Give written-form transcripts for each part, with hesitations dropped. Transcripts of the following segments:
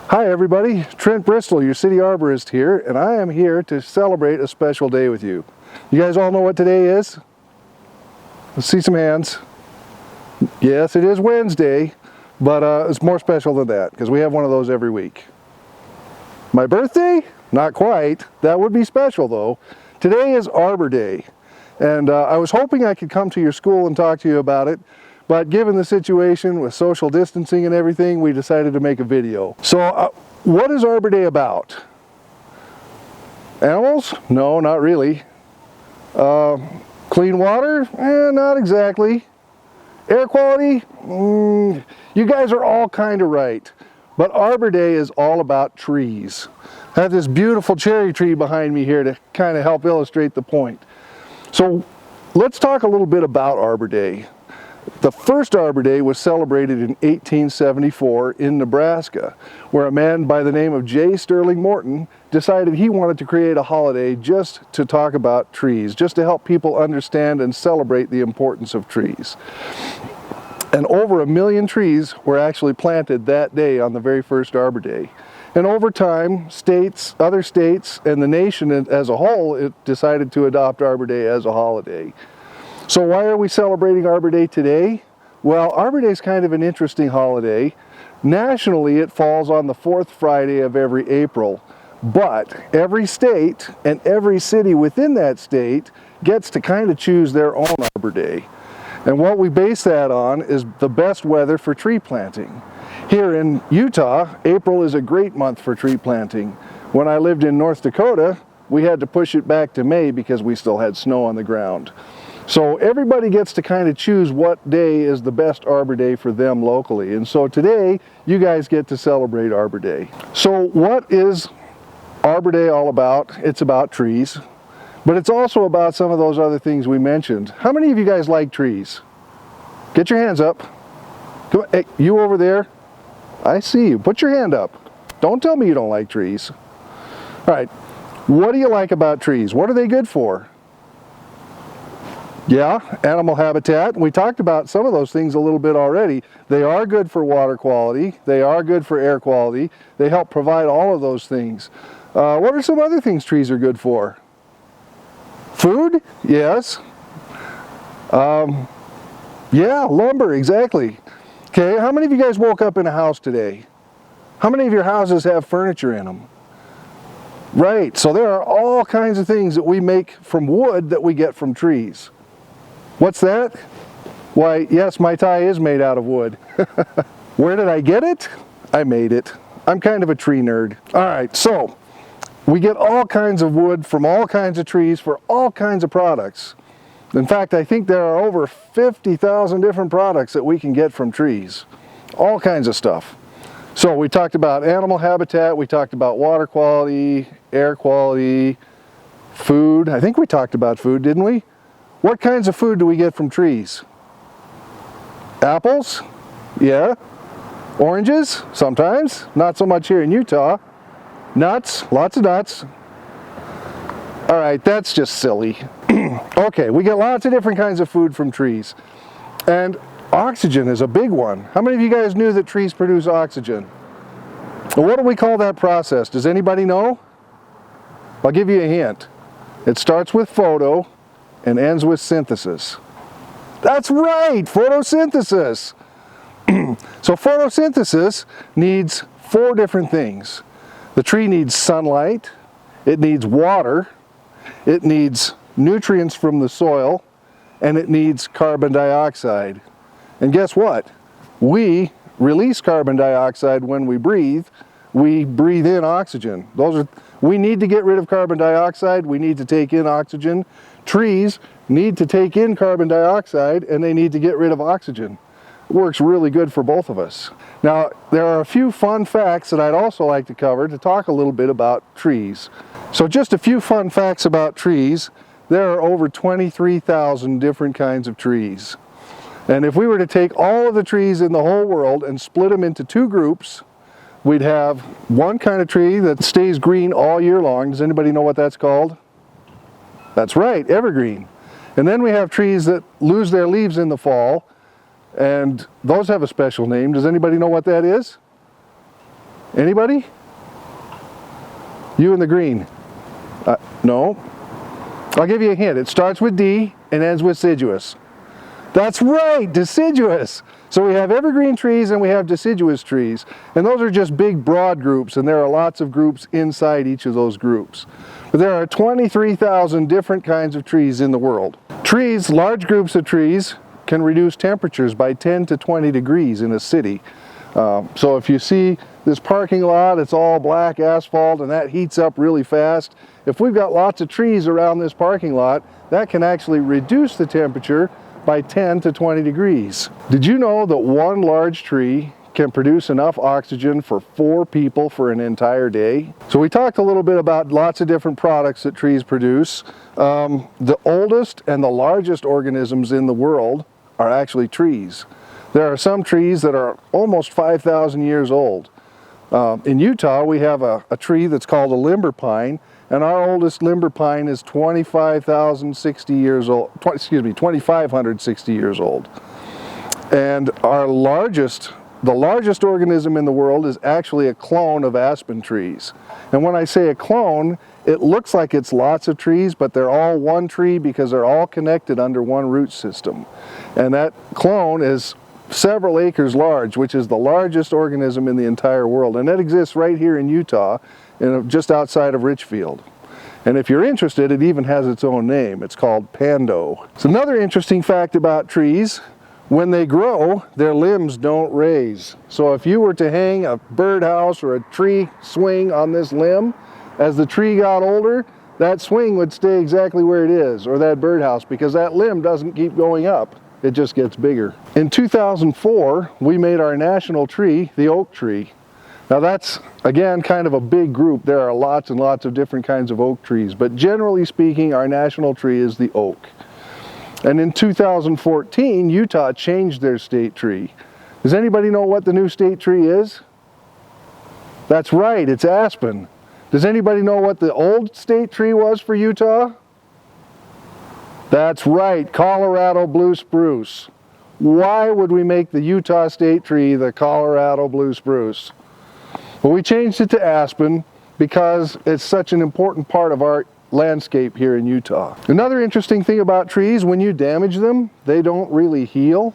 Hi everybody, Trent Bristol, your city arborist here, and I am here to celebrate a special day with you. You guys all know what today is? Let's see some hands. Yes, it is Wednesday, but it's more special than that because we have one of those every week. My birthday? Not quite. That would be special though. Today is Arbor Day, and I was hoping I could come to your school and talk to you about it, but given the situation with social distancing and everything, we decided to make a video. So what is Arbor Day about? Animals? No, not really. Clean water? Not exactly. Air quality? You guys are all kind of right. But Arbor Day is all about trees. I have this beautiful cherry tree behind me here to kind of help illustrate the point. So let's talk a little bit about Arbor Day. The first Arbor Day was celebrated in 1874 in Nebraska, where a man by the name of J. Sterling Morton decided he wanted to create a holiday just to talk about trees, just to help people understand and celebrate the importance of trees. And over 1 million trees were actually planted that day on the very first Arbor Day. And over time, other states, and the nation as a whole, it decided to adopt Arbor Day as a holiday. So why are we celebrating Arbor Day today? Well, Arbor Day is kind of an interesting holiday. Nationally, it falls on the fourth Friday of every April, but every state and every city within that state gets to kind of choose their own Arbor Day. And what we base that on is the best weather for tree planting. Here in Utah, April is a great month for tree planting. When I lived in North Dakota, we had to push it back to May because we still had snow on the ground. So everybody gets to kind of choose what day is the best Arbor Day for them locally. And so today, you guys get to celebrate Arbor Day. So what is Arbor Day all about? It's about trees, but it's also about some of those other things we mentioned. How many of you guys like trees? Get your hands up. Come on, hey, you over there. I see you. Put your hand up. Don't tell me you don't like trees. All right, what do you like about trees? What are they good for? Yeah, animal habitat. We talked about some of those things a little bit already. They are good for water quality. They are good for air quality. They help provide all of those things. What are some other things trees are good for? Food? Yes. Yeah, lumber, exactly. Okay, how many of you guys woke up in a house today? How many of your houses have furniture in them? Right, so there are all kinds of things that we make from wood that we get from trees. What's that? Why, yes, my tie is made out of wood. Where did I get it? I made it. I'm kind of a tree nerd. All right, so we get all kinds of wood from all kinds of trees for all kinds of products. In fact, I think there are over 50,000 different products that we can get from trees. All kinds of stuff. So we talked about animal habitat, we talked about water quality, air quality, food. I think we talked about food, didn't we? What kinds of food do we get from trees? Apples? Yeah. Oranges? Sometimes. Not so much here in Utah. Nuts? Lots of nuts. All right, that's just silly. Okay, we get lots of different kinds of food from trees. And oxygen is a big one. How many of you guys knew that trees produce oxygen? Well, what do we call that process? Does anybody know? I'll give you a hint. It starts with photo and ends with synthesis. That's right, photosynthesis. So photosynthesis needs 4 different things. The tree needs sunlight, it needs water, it needs nutrients from the soil, and it needs carbon dioxide. And guess what? We release carbon dioxide when we breathe. We breathe in oxygen. We need to get rid of carbon dioxide. We need to take in oxygen. Trees need to take in carbon dioxide and they need to get rid of oxygen. It works really good for both of us. Now, there are a few fun facts that I'd also like to cover to talk a little bit about trees. So just a few fun facts about trees. There are over 23,000 different kinds of trees. And if we were to take all of the trees in the whole world and split them into 2 groups, we'd have one kind of tree that stays green all year long. Does anybody know what that's called? That's right, evergreen. And then we have trees that lose their leaves in the fall, and those have a special name. Does anybody know what that is? Anybody? You in the green. No. I'll give you a hint. It starts with D and ends with deciduous. That's right, deciduous. So we have evergreen trees and we have deciduous trees. And those are just big broad groups, and there are lots of groups inside each of those groups. But there are 23,000 different kinds of trees in the world. Trees, large groups of trees, can reduce temperatures by 10 to 20 degrees in a city. So if you see this parking lot, it's all black asphalt and that heats up really fast. If we've got lots of trees around this parking lot, that can actually reduce the temperature by 10 to 20 degrees. Did you know that one large tree can produce enough oxygen for 4 people for an entire day? So we talked a little bit about lots of different products that trees produce. The oldest and the largest organisms in the world are actually trees. There are some trees that are almost 5,000 years old. In Utah, we have a tree that's called a limber pine, and our oldest limber pine is 2,560 years old. 2,560 years old. And the largest organism in the world is actually a clone of aspen trees. And when I say a clone, it looks like it's lots of trees, but they're all one tree because they're all connected under one root system. And that clone is several acres large, which is the largest organism in the entire world. And that exists right here in Utah, just outside of Richfield. And if you're interested, it even has its own name. It's called Pando. So another interesting fact about trees, when they grow, their limbs don't raise. So if you were to hang a birdhouse or a tree swing on this limb, as the tree got older, that swing would stay exactly where it is, or that birdhouse, because that limb doesn't keep going up. It just gets bigger. In 2004, we made our national tree the oak tree. Now that's, again, kind of a big group. There are lots and lots of different kinds of oak trees, but generally speaking, our national tree is the oak. And in 2014, Utah changed their state tree. Does anybody know what the new state tree is? That's right, it's aspen. Does anybody know what the old state tree was for Utah? That's right, Colorado blue spruce. Why would we make the Utah state tree the Colorado blue spruce? Well, we changed it to aspen because it's such an important part of our landscape here in Utah. Another interesting thing about trees, when you damage them, they don't really heal.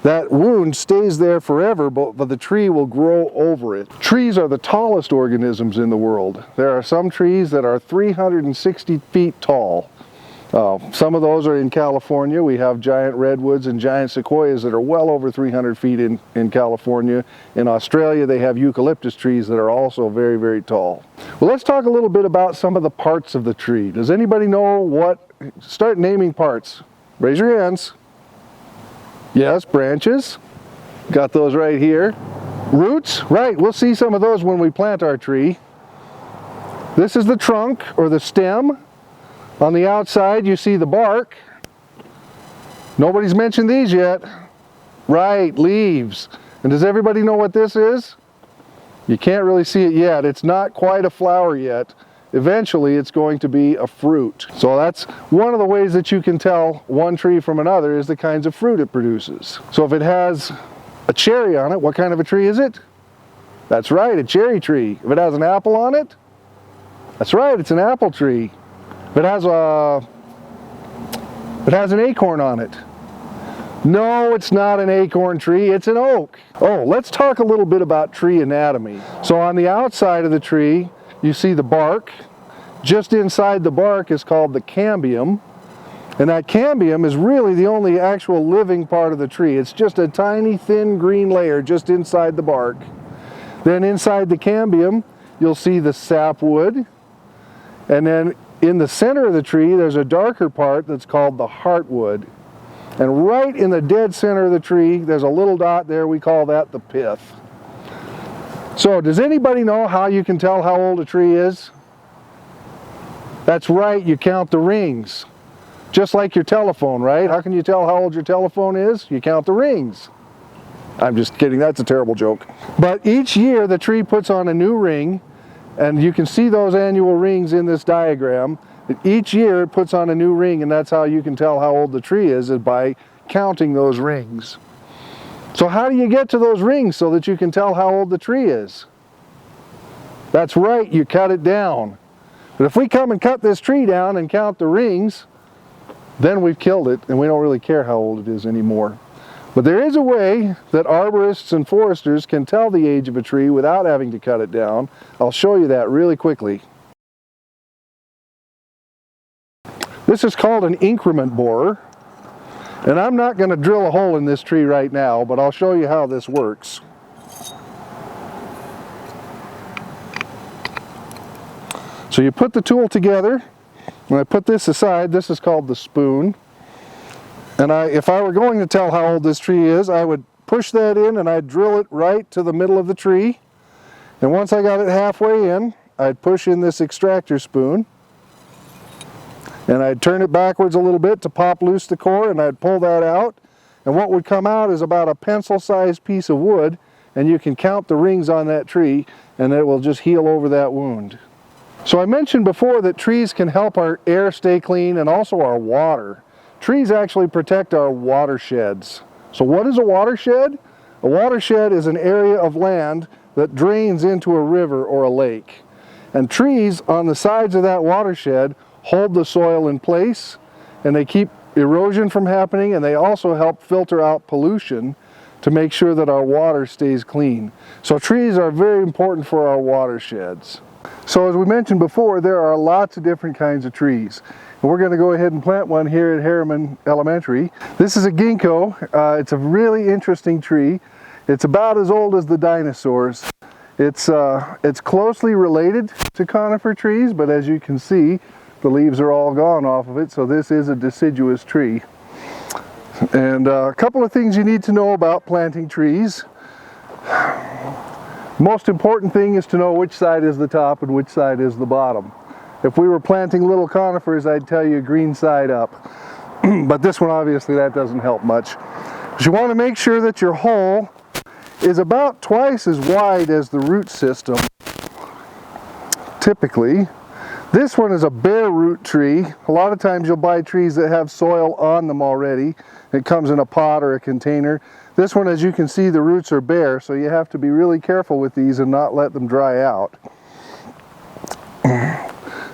That wound stays there forever, but the tree will grow over it. Trees are the tallest organisms in the world. There are some trees that are 360 feet tall. Some of those are in California. We have giant redwoods and giant sequoias that are well over 300 feet in California. In Australia, they have eucalyptus trees that are also very, very tall. Well, let's talk a little bit about some of the parts of the tree. Does anybody know what? Start naming parts. Raise your hands. Yes, branches. Got those right here. Roots, right, we'll see some of those when we plant our tree. This is the trunk or the stem. On the outside, you see the bark. Nobody's mentioned these yet. Right, leaves. And does everybody know what this is? You can't really see it yet. It's not quite a flower yet. Eventually, it's going to be a fruit. So that's one of the ways that you can tell one tree from another is the kinds of fruit it produces. So if it has a cherry on it, what kind of a tree is it? That's right, a cherry tree. If it has an apple on it, that's right, it's an apple tree. If it has an acorn on it. No, it's not an acorn tree, it's an oak. Oh, let's talk a little bit about tree anatomy. So on the outside of the tree, you see the bark. Just inside the bark is called the cambium. And that cambium is really the only actual living part of the tree. It's just a tiny thin green layer just inside the bark. Then inside the cambium, you'll see the sapwood. And then in the center of the tree, there's a darker part that's called the heartwood. And right in the dead center of the tree, there's a little dot there, we call that the pith. So, does anybody know how you can tell how old a tree is? That's right, you count the rings. Just like your telephone, right? How can you tell how old your telephone is? You count the rings. I'm just kidding, that's a terrible joke. But each year the tree puts on a new ring, and you can see those annual rings in this diagram. Each year it puts on a new ring, and that's how you can tell how old the tree is by counting those rings. So how do you get to those rings so that you can tell how old the tree is? That's right, you cut it down. But if we come and cut this tree down and count the rings, then we've killed it and we don't really care how old it is anymore. But there is a way that arborists and foresters can tell the age of a tree without having to cut it down. I'll show you that really quickly. This is called an increment borer. And I'm not going to drill a hole in this tree right now, but I'll show you how this works. So you put the tool together, and I put this aside. This is called the spoon. And if I were going to tell how old this tree is, I would push that in and I'd drill it right to the middle of the tree. And once I got it halfway in, I'd push in this extractor spoon. And I'd turn it backwards a little bit to pop loose the core, and I'd pull that out. And what would come out is about a pencil-sized piece of wood, and you can count the rings on that tree, and it will just heal over that wound. So I mentioned before that trees can help our air stay clean and also our water. Trees actually protect our watersheds. So what is a watershed? A watershed is an area of land that drains into a river or a lake. And trees on the sides of that watershed hold the soil in place, and they keep erosion from happening, and they also help filter out pollution to make sure that our water stays clean. So trees are very important for our watersheds. So as we mentioned before, there are lots of different kinds of trees. And we're going to go ahead and plant one here at Herriman Elementary. This is a ginkgo. It's a really interesting tree. It's about as old as the dinosaurs. It's closely related to conifer trees, but as you can see, the leaves are all gone off of it, so this is a deciduous tree. And a couple of things you need to know about planting trees. Most important thing is to know which side is the top and which side is the bottom. If we were planting little conifers, I'd tell you green side up. But this one, obviously, that doesn't help much. But you want to make sure that your hole is about twice as wide as the root system, typically. This one is a bare root tree. A lot of times you'll buy trees that have soil on them already. It comes in a pot or a container. This one, as you can see, the roots are bare, so you have to be really careful with these and not let them dry out.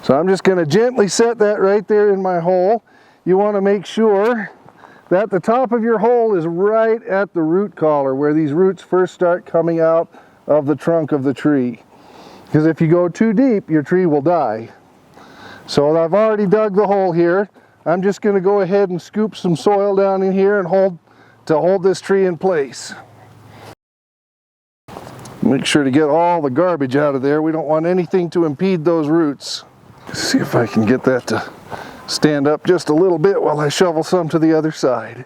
So I'm just going to gently set that right there in my hole. You want to make sure that the top of your hole is right at the root collar, where these roots first start coming out of the trunk of the tree. Because if you go too deep, your tree will die. So I've already dug the hole here. I'm just going to go ahead and scoop some soil down in here and hold this tree in place. Make sure to get all the garbage out of there. We don't want anything to impede those roots. Let's see if I can get that to stand up just a little bit while I shovel some to the other side.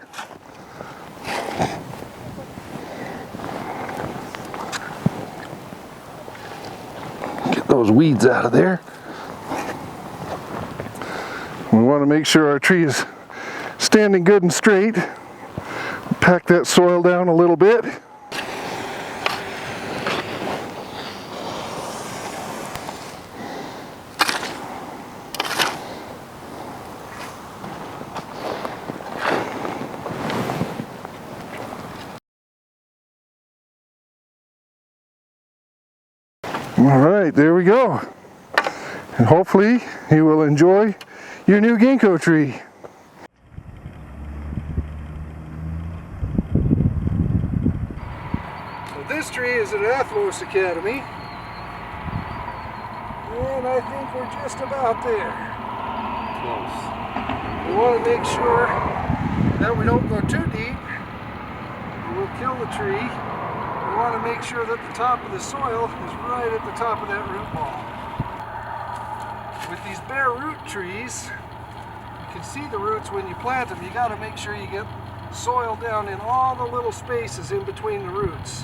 Get those weeds out of there. We want to make sure our tree is standing good and straight. Pack that soil down a little bit. All right, there we go. And hopefully you will enjoy your new ginkgo tree. So this tree is at Athlos Academy, and I think we're just about there. Close. We want to make sure that we don't go too deep, or we'll kill the tree. We want to make sure that the top of the soil is right at the top of that root ball. With these bare root trees, you can see the roots when you plant them. You got to make sure you get soil down in all the little spaces in between the roots.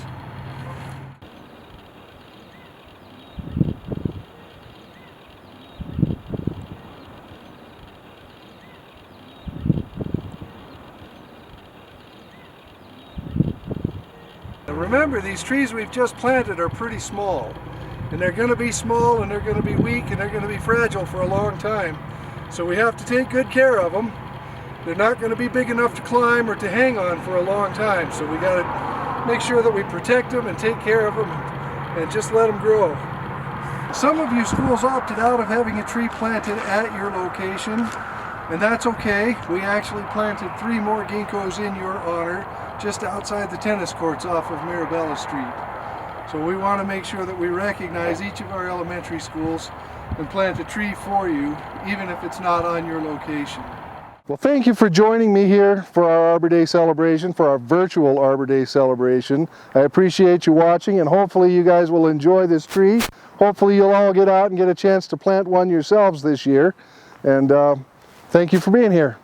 Now remember, these trees we've just planted are pretty small. And they're going to be small, and they're going to be weak, and they're going to be fragile for a long time. So we have to take good care of them. They're not going to be big enough to climb or to hang on for a long time. So we got to make sure that we protect them and take care of them and just let them grow. Some of you schools opted out of having a tree planted at your location, and that's okay. We actually planted 3 more ginkgos in your honor just outside the tennis courts off of Mirabella Street. So we want to make sure that we recognize each of our elementary schools and plant a tree for you, even if it's not on your location. Well, thank you for joining me here for our Arbor Day celebration, for our virtual Arbor Day celebration. I appreciate you watching, and hopefully you guys will enjoy this tree. Hopefully you'll all get out and get a chance to plant one yourselves this year. And thank you for being here.